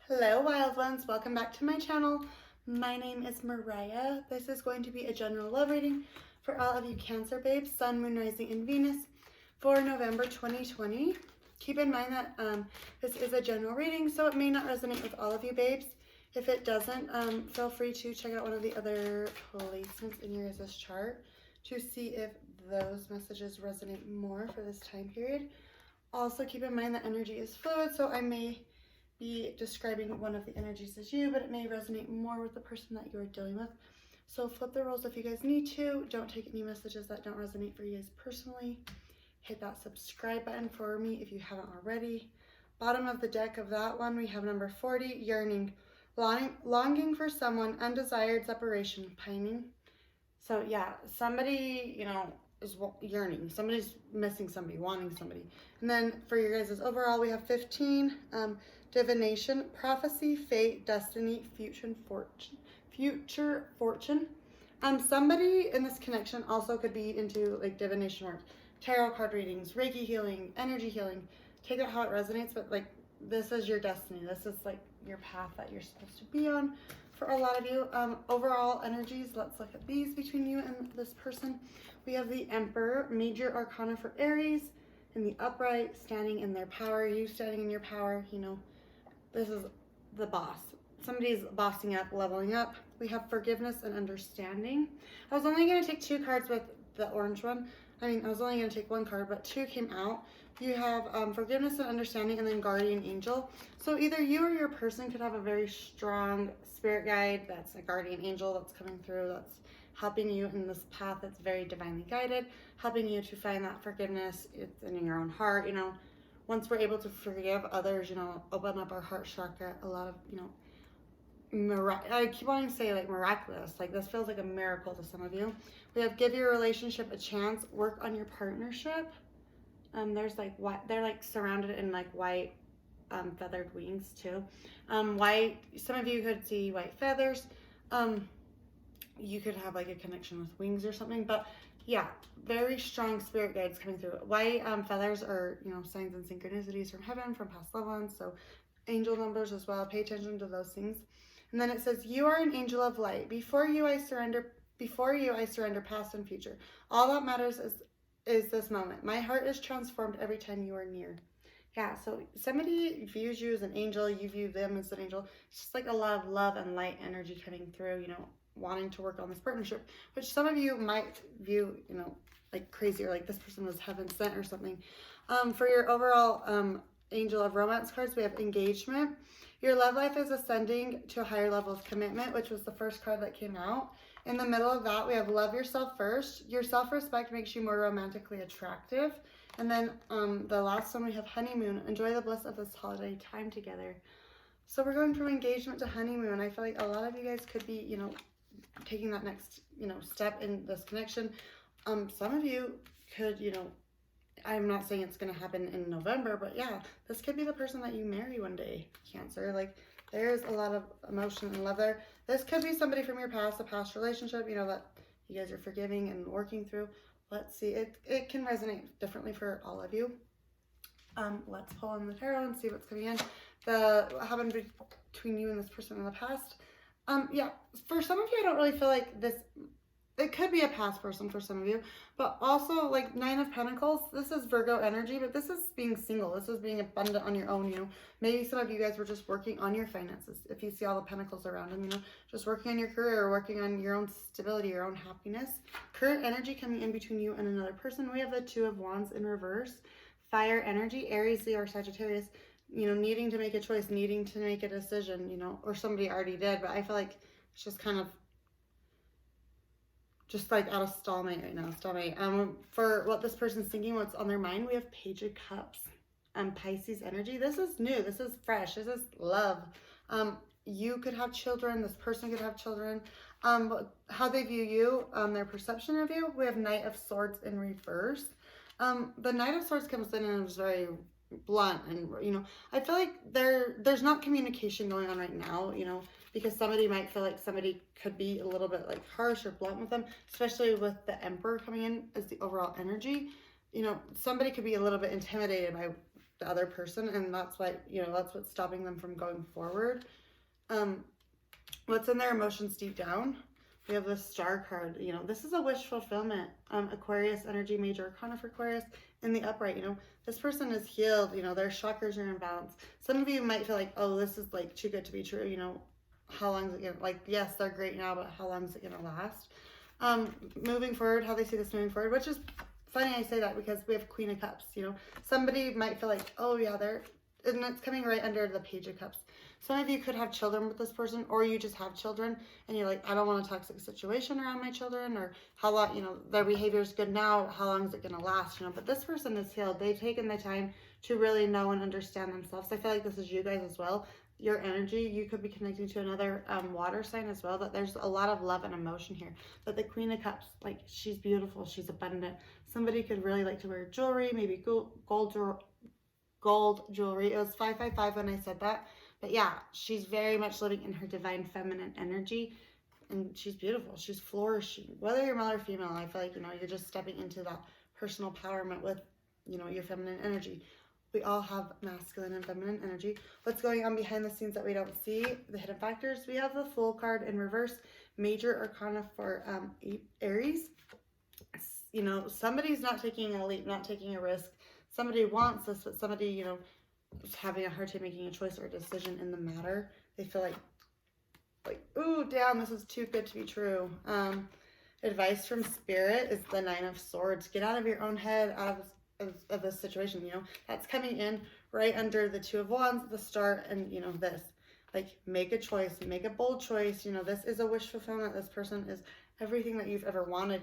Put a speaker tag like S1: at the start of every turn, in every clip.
S1: Hello wild ones, welcome back to my channel. My name is Mariah. This is going to be a general love reading for all of you Cancer babes, Sun, Moon, Rising, and Venus for November 2020. Keep in mind that this is a general reading, so it may not resonate with all of you babes. If it doesn't, feel free to check out one of the other placements in your guys' chart to see if those messages resonate more for this time period. Also keep in mind that energy is fluid, so I may be describing one of the energies as you, but it may resonate more with the person that you're dealing with. So flip the roles if you guys need to. Don't take any messages that don't resonate for you guys personally. Hit that subscribe button for me if you haven't already. Bottom of the deck of that one, we have number 40, yearning, longing for someone, undesired separation, pining. So yeah, somebody, is yearning. Somebody's missing somebody, wanting somebody. And then for your guys' overall, we have 15, divination, prophecy, fate, destiny, future fortune. Somebody in this connection also could be into like divination work, tarot card readings, Reiki healing, energy healing. Take it how it resonates, but like this is your destiny. This is like your path that you're supposed to be on for a lot of you. Overall energies, let's look at these between you and this person. We have the Emperor, major arcana for Aries, in the upright, standing in their power, you standing in your power, this is the boss. Somebody's bossing up, leveling up. We have forgiveness and understanding. I was only going to take 2 cards with the orange one. I was only going to take 1 card, but 2 came out. You have forgiveness and understanding, and then guardian angel. So either you or your person could have a very strong spirit guide that's a guardian angel that's coming through, that's helping you in this path that's very divinely guided, helping you to find that forgiveness. It's in your own heart. Once we're able to forgive others, open up our heart chakra, a lot of, I keep wanting to say like miraculous, like this feels like a miracle to some of you. We have give your relationship a chance, work on your partnership. There's like they're like surrounded in like white feathered wings too. White, some of you could see white feathers. You could have like a connection with wings or something, but yeah, very strong spirit guides coming through. White feathers are, signs and synchronicities from heaven, from past loved ones. So angel numbers as well. Pay attention to those things. And then it says, you are an angel of light. Before you, I surrender past and future. All that matters is this moment. My heart is transformed every time you are near. Yeah, so somebody views you as an angel, you view them as an angel. It's just like a lot of love and light energy coming through, wanting to work on this partnership, which some of you might view, like crazy, or like this person was heaven sent or something. For your overall angel of romance cards, we have engagement. Your love life is ascending to a higher level of commitment, which was the first card that came out. In the middle of that, we have love yourself first. Your self-respect makes you more romantically attractive. And then the last one, we have honeymoon. Enjoy the bliss of this holiday time together. So we're going from engagement to honeymoon. I feel like a lot of you guys could be, taking that next, step in this connection. Some of you could, I'm not saying it's going to happen in November, but yeah, this could be the person that you marry one day, Cancer. Like, there's a lot of emotion and love there. This could be somebody from your past, a past relationship, that you guys are forgiving and working through. Let's see. It can resonate differently for all of you. Let's pull in the tarot and see what's coming in. What happened between you and this person in the past. Yeah, for some of you, I don't really feel like this, it could be a past person for some of you, but also like 9 of Pentacles, this is Virgo energy, but this is being single. This is being abundant on your own, Maybe some of you guys were just working on your finances. If you see all the pentacles around them, just working on your career, working on your own stability, your own happiness. Current energy coming in between you and another person. We have the 2 of Wands in reverse. Fire energy, Aries, Leo, or Sagittarius. Needing to make a choice, needing to make a decision, or somebody already did, but I feel like it's just kind of just like out of stalemate right now, for what this person's thinking, what's on their mind, we have Page of Cups, Pisces energy. This is new, this is fresh, this is love. You could have children, this person could have children. How they view you, their perception of you, we have Knight of Swords in reverse. The Knight of Swords comes in and is very blunt, and I feel like there's not communication going on right now, because somebody might feel like somebody could be a little bit like harsh or blunt with them, especially with the Emperor coming in as the overall energy. Somebody could be a little bit intimidated by the other person, and that's why, that's what's stopping them from going forward. What's in their emotions deep down? We have the Star card. This is a wish fulfillment. Aquarius energy, major arcana for Aquarius in the upright. This person is healed. Their chakras are in balance. Some of you might feel like, oh, this is like too good to be true. How long is it gonna, like, yes, they're great now, but how long is it gonna last? Moving forward, how they see this moving forward, which is funny I say that because we have Queen of Cups. Somebody might feel like, oh yeah, and it's coming right under the Page of Cups. Some of you could have children with this person, or you just have children and you're like, I don't want a toxic situation around my children, or how long, their behavior is good now, how long is it going to last, but this person is healed. They've taken the time to really know and understand themselves. I feel like this is you guys as well. Your energy, you could be connecting to another water sign as well, that there's a lot of love and emotion here. But the Queen of Cups, like, she's beautiful, she's abundant. Somebody could really like to wear jewelry, maybe gold jewelry. It was 555 when I said that. But yeah, she's very much living in her divine feminine energy, and she's beautiful. She's flourishing. Whether you're male or female, I feel like, you're just stepping into that personal empowerment with, your feminine energy. We all have masculine and feminine energy. What's going on behind the scenes that we don't see? The hidden factors. We have the Fool card in reverse, major arcana for Aries. Somebody's not taking a leap, not taking a risk. Somebody wants this, but somebody, is having a hard time making a choice or a decision in the matter. They feel like, ooh, damn, this is too good to be true. Advice from Spirit is the 9 of Swords. Get out of your own head, out of this situation. That's coming in right under the 2 of Wands at the start, and this, like, make a choice, make a bold choice. This is a wish fulfillment. This person is everything that you've ever wanted,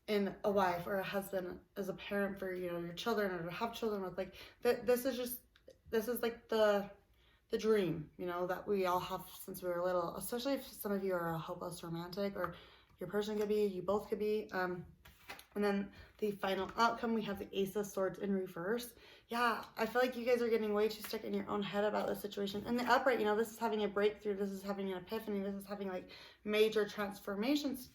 S1: in a wife or a husband, as a parent for your children, or to have children with. Like, this is like the dream, that we all have since we were little, especially if some of you are a hopeless romantic, or your person could be, you both could be. And then the final outcome, we have the Ace of Swords in reverse. Yeah, I feel like you guys are getting way too stuck in your own head about the situation. In the upright, this is having a breakthrough, this is having an epiphany, this is having like major transformations,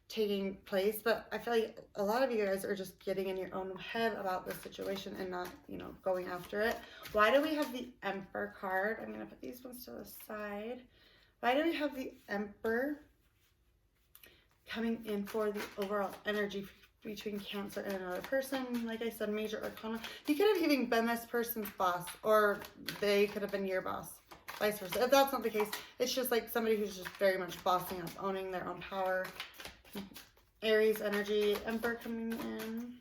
S1: taking place. But I feel like a lot of you guys are just getting in your own head about the situation and not, going after it. Why do we have the Emperor card? I'm going to put these ones to the side. Why do we have the Emperor coming in for the overall energy between Cancer and another person? Like I said, major arcana. You could have even been this person's boss, or they could have been your boss, vice versa. If that's not the case, it's just like somebody who's just very much bossing up, owning their own power. Aries energy, Emperor coming in.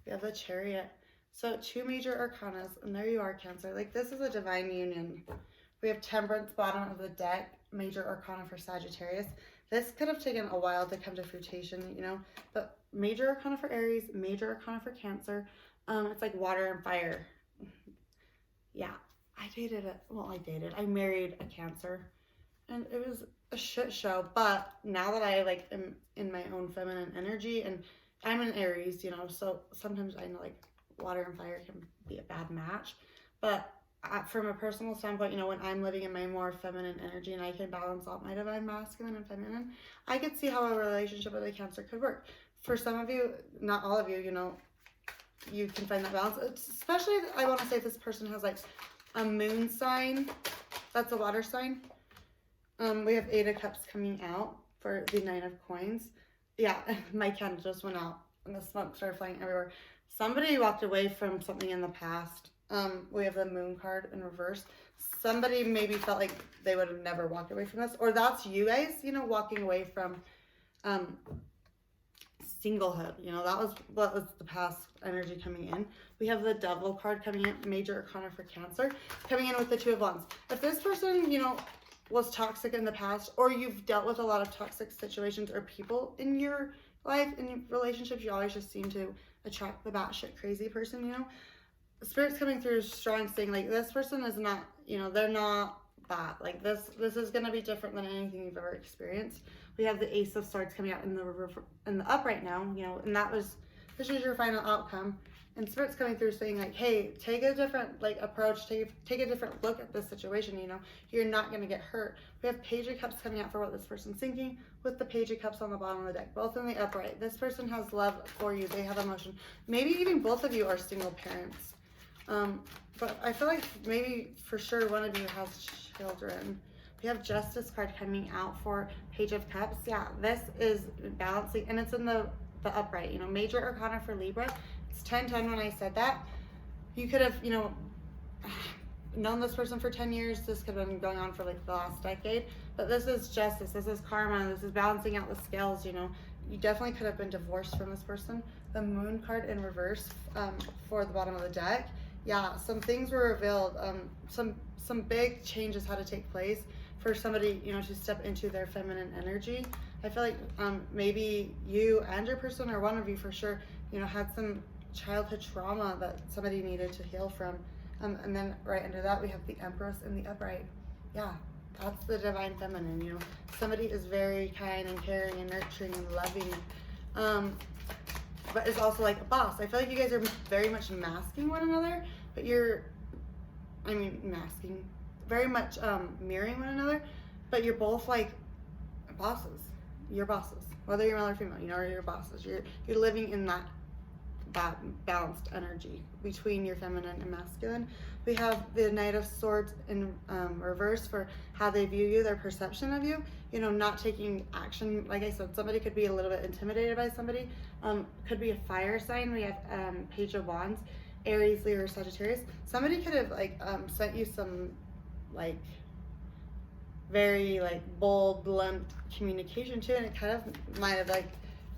S1: We have the Chariot. So 2 major arcanas, and there you are, Cancer. Like, this is a divine union. We have Temperance, bottom of the deck, major arcana for Sagittarius. This could have taken a while to come to fruition, but major arcana for Aries, major arcana for Cancer. It's like water and fire. Yeah, I married a Cancer, and it was a shit show. But now that I am in my own feminine energy, and I'm an Aries, so sometimes I know like water and fire can be a bad match. But from a personal standpoint, when I'm living in my more feminine energy and I can balance out my divine masculine and feminine, I could see how a relationship with a Cancer could work. For some of you, not all of you, you can find that balance. Especially, I want to say, if this person has like a moon sign, that's a water sign. We have 8 of Cups coming out for the 9 of Coins. Yeah, my candle just went out and the smoke started flying everywhere. Somebody walked away from something in the past. We have the Moon card in reverse. Somebody maybe felt like they would have never walked away from this, or that's you guys, walking away from singlehood. That was what was the past energy coming in. We have the Devil card coming in, major arcana for Cancer, coming in with the 2 of Wands. If this person, was toxic in the past, or you've dealt with a lot of toxic situations or people in your life, in your relationships, you always just seem to attract the batshit crazy person, Spirit's coming through strong, saying like, this person is not, they're not bad. Like, this is going to be different than anything you've ever experienced. We have the Ace of Swords coming out in the upright now, and this is your final outcome. And Spirit's coming through saying like, hey, take a different like approach, take a different look at this situation, you know, you're not going to get hurt. We have Page of Cups coming out for what this person's thinking with the Page of Cups on the bottom of the deck, both in the upright. This person has love for you. They have emotion. Maybe even both of you are single parents. But I feel like maybe for sure one of you has children. We have Justice card coming out for Page of Cups. Yeah, this is balancing, and it's in the upright, you know, major arcana for Libra. It's 10-10 when I said that. You could have, you know, known this person for 10 years. This could have been going on for like the last decade. But this is justice. This is karma. This is balancing out the scales, you know. You definitely could have been divorced from this person. The Moon card in reverse for the bottom of the deck. Yeah, some things were revealed. Some big changes had to take place for somebody, you know, to step into their feminine energy. I feel like maybe you and your person, or one of you for sure, you know, had some childhood trauma that somebody needed to heal from. And then right under that, we have the Empress in the upright. Yeah, that's the divine feminine, you know. Somebody is very kind and caring and nurturing and loving. But it's also like a boss. I feel like you guys are very much masking one another, but masking, very much mirroring one another, but you're both like bosses. You're bosses, whether you're male or female, you know, you're bosses. You're living in that balanced energy between your feminine and masculine. We have the Knight of Swords in reverse for how they view you, their perception of you, you know, not taking action. Like I said, somebody could be a little bit intimidated by somebody, could be a fire sign. We have Page of Wands, Aries, Leo, or Sagittarius. Somebody could have like sent you some like very like bold, blunt communication too, and it kind of might have like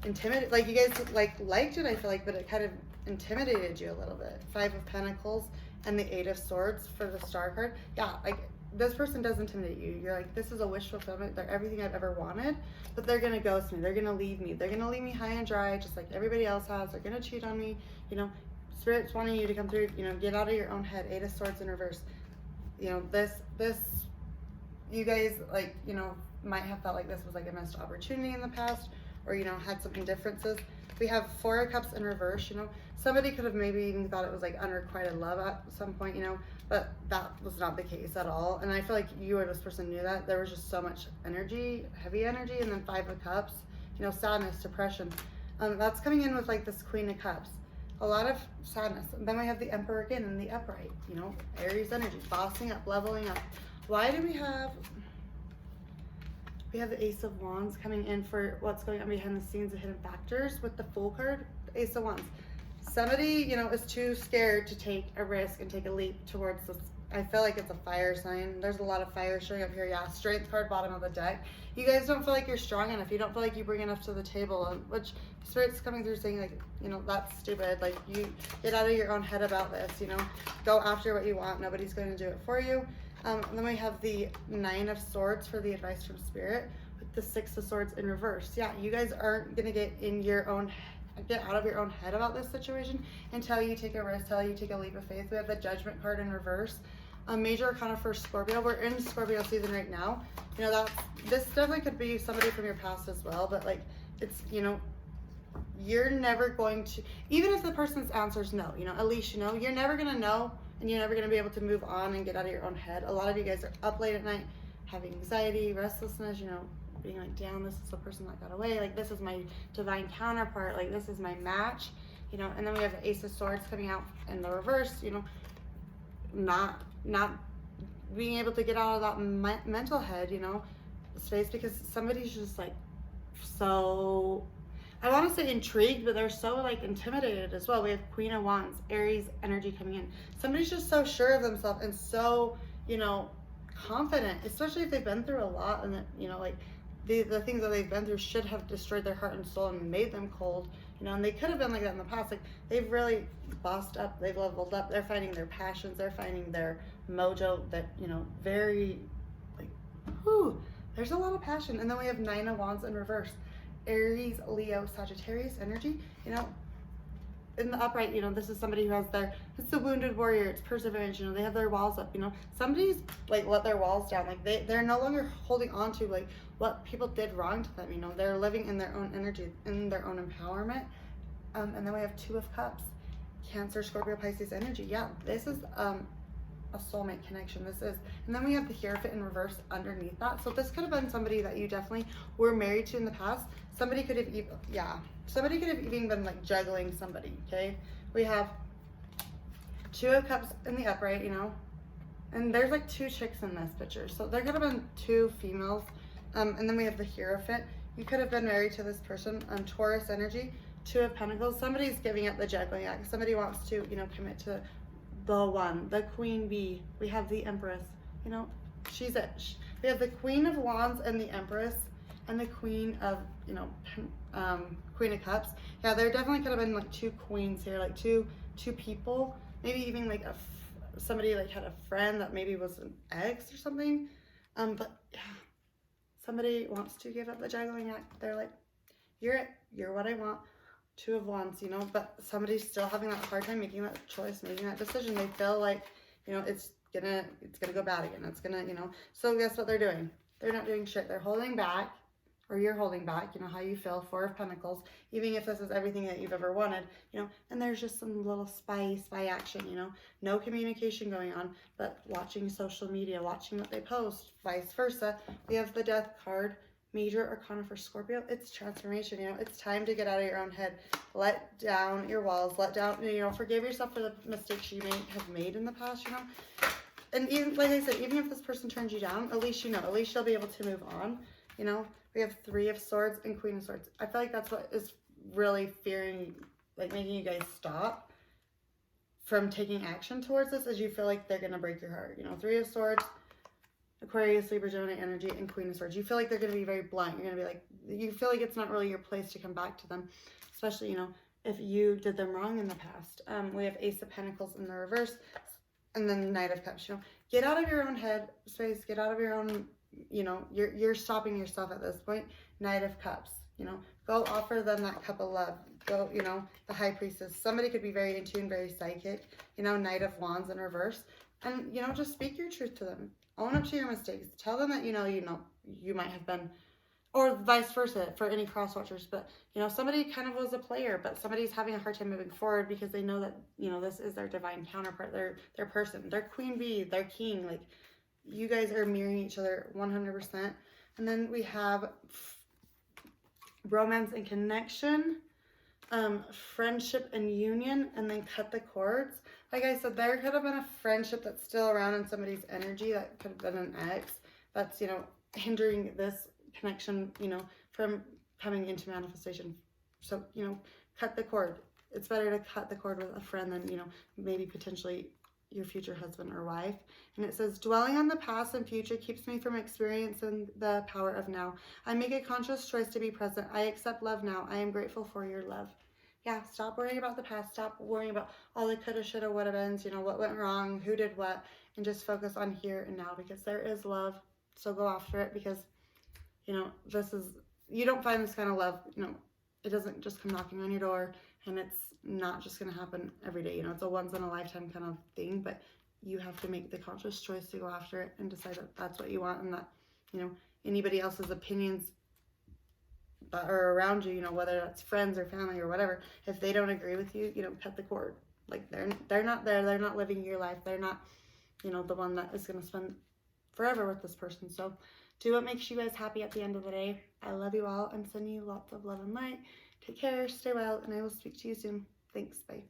S1: intimidated, like you guys liked it, I feel like, but it kind of intimidated you a little bit. 5 of Pentacles and the 8 of Swords for the Star card. Yeah, like this person does intimidate you. You're like, this is a wish fulfillment. They're everything I've ever wanted, but they're gonna ghost me. They're gonna leave me. They're gonna leave me high and dry, just like everybody else has. They're gonna cheat on me. You know, Spirit's wanting you to come through. You know, get out of your own head. 8 of Swords in reverse. You know, this you guys like, you know, might have felt like this was like a missed opportunity in the past, or, you know, had some indifferences. We have 4 of Cups in reverse, you know. Somebody could have maybe even thought it was like unrequited love at some point, you know, but that was not the case at all. And I feel like you or this person knew that. There was just so much energy, heavy energy, and then 5 of Cups, you know, sadness, depression. That's coming in with like this Queen of Cups. A lot of sadness. And then we have the Emperor again in the upright, you know, Aries energy, bossing up, leveling up. Why do we have the Ace of Wands coming in for what's going on behind the scenes, the hidden factors with the Fool card, the Ace of Wands. Somebody, you know, is too scared to take a risk and take a leap towards this. I feel like it's a fire sign. There's a lot of fire showing up here. Yeah, Strength card, bottom of the deck. You guys don't feel like you're strong enough. You don't feel like you bring enough to the table, which Spirit's coming through saying like, you know, that's stupid. Like, you get out of your own head about this, you know. Go after what you want. Nobody's going to do it for you. And then we have the 9 of Swords for the advice from Spirit with the 6 of Swords in reverse. Yeah, you guys aren't going to get out of your own head about this situation until you take a risk, until you take a leap of faith. We have the Judgment card in reverse. A major arcana for Scorpio. We're in Scorpio season right now. You know, this definitely could be somebody from your past as well, but like, it's, you know, you're never going to, even if the person's answer is no, you know, at least you know, you're never going to know, and you're never going to be able to move on and get out of your own head. A lot of you guys are up late at night having anxiety, restlessness, you know, being like, damn, this is the person that got away. Like, this is my divine counterpart. Like, this is my match, you know. And then we have the Ace of Swords coming out in the reverse, you know, not being able to get out of that mental head, you know, space, because somebody's just like so, I want to say intrigued, but they're so like intimidated as well. We have Queen of Wands, Aries energy coming in. Somebody's just so sure of themselves and so, you know, confident, especially if they've been through a lot, and that, you know, like the things that they've been through should have destroyed their heart and soul and made them cold, you know, and they could have been like that in the past. Like, they've really bossed up, they've leveled up, they're finding their passions, they're finding their mojo, that, you know, very like, whew, there's a lot of passion. And then we have 9 of Wands in reverse, Aries, Leo, Sagittarius energy, you know. In the upright, you know, this is somebody who has it's the wounded warrior, it's perseverance, you know, they have their walls up, you know. Somebody's like let their walls down, like they're no longer holding on to like what people did wrong to them, you know. They're living in their own energy, in their own empowerment. And then we have 2 of Cups, Cancer, Scorpio, Pisces energy. Yeah, this is a soulmate connection. This is, and then we have the Hierophant in reverse underneath that. So this could have been somebody that you definitely were married to in the past. Somebody could have even, yeah, somebody could have even been like juggling somebody. Okay, we have Two of Cups in the upright, you know, and there's like two chicks in this picture. So there could have been two females. And then we have the Hierophant. You could have been married to this person. Taurus energy, Two of Pentacles. Somebody's giving up the juggling act. Somebody wants to, you know, commit to the one, the Queen Bee. We have the Empress. You know, she's it. We have the Queen of Wands and the Empress and the Queen of, you know, Queen of Cups. Yeah, there definitely could have been like two queens here, like two people. Maybe even like somebody like had a friend that maybe was an ex or something. But yeah, somebody wants to give up the juggling act. They're like, you're it. You're what I want. Two of Wands, you know, but somebody's still having that hard time making that choice, making that decision. They feel like, you know, it's gonna go bad again. It's gonna, you know. So guess what they're doing? They're not doing shit. They're holding back, or you're holding back. You know how you feel. Four of Pentacles. Even if this is everything that you've ever wanted, you know. And there's just some little spy action, you know. No communication going on, but watching social media, watching what they post, vice versa. We have the Death card. Major arcana for Scorpio, it's transformation. You know, it's time to get out of your own head. Let down your walls. Let down, you know, forgive yourself for the mistakes you may have made in the past, you know. And even, like I said, even if this person turns you down, at least you know. At least you'll be able to move on, you know. We have Three of Swords and Queen of Swords. I feel like that's what is really fearing, like making you guys stop from taking action towards this, is you feel like they're going to break your heart. You know, Three of Swords, Aquarius, Libra, Gemini energy, and Queen of Swords. You feel like they're going to be very blunt. You're going to be like, you feel like it's not really your place to come back to them, especially, you know, if you did them wrong in the past. We have Ace of Pentacles in the reverse, and then Knight of Cups. You know, get out of your own head space. Get out of your own, you know, you're stopping yourself at this point. Knight of Cups. You know, go offer them that cup of love. Go, you know, the High Priestess. Somebody could be very in tune, very psychic. You know, Knight of Wands in reverse, and you know, just speak your truth to them. Own up to your mistakes. Tell them that, you know, you might have been, or vice versa for any cross watchers. But, you know, somebody kind of was a player, but somebody's having a hard time moving forward because they know that, you know, this is their divine counterpart, their person, their queen bee, their king. Like, you guys are mirroring each other 100%. And then we have romance and connection, friendship and union, and then cut the cords. Like I said, there could have been a friendship that's still around in somebody's energy. That could have been an ex that's, you know, hindering this connection, you know, from coming into manifestation. So, you know, cut the cord. It's better to cut the cord with a friend than, you know, maybe potentially your future husband or wife. And it says, dwelling on the past and future keeps me from experiencing the power of now. I make a conscious choice to be present. I accept love now. I am grateful for your love. Yeah, stop worrying about the past. Stop worrying about all the coulda, shoulda, woulda beens, you know, what went wrong, who did what, and just focus on here and now, because there is love. So go after it, because, you know, you don't find this kind of love, you know, it doesn't just come knocking on your door, and it's not just going to happen every day. You know, it's a once in a lifetime kind of thing, but you have to make the conscious choice to go after it and decide that that's what you want, and that, you know, anybody else's opinions that are around you, you know, whether that's friends or family or whatever, if they don't agree with you, you know, cut the cord. Like, they're not there. They're not living your life. They're not, you know, the one that is going to spend forever with this person. So do what makes you guys happy at the end of the day. I love you all. I'm sending you lots of love and light. Take care, stay well, and I will speak to you soon. Thanks. Bye.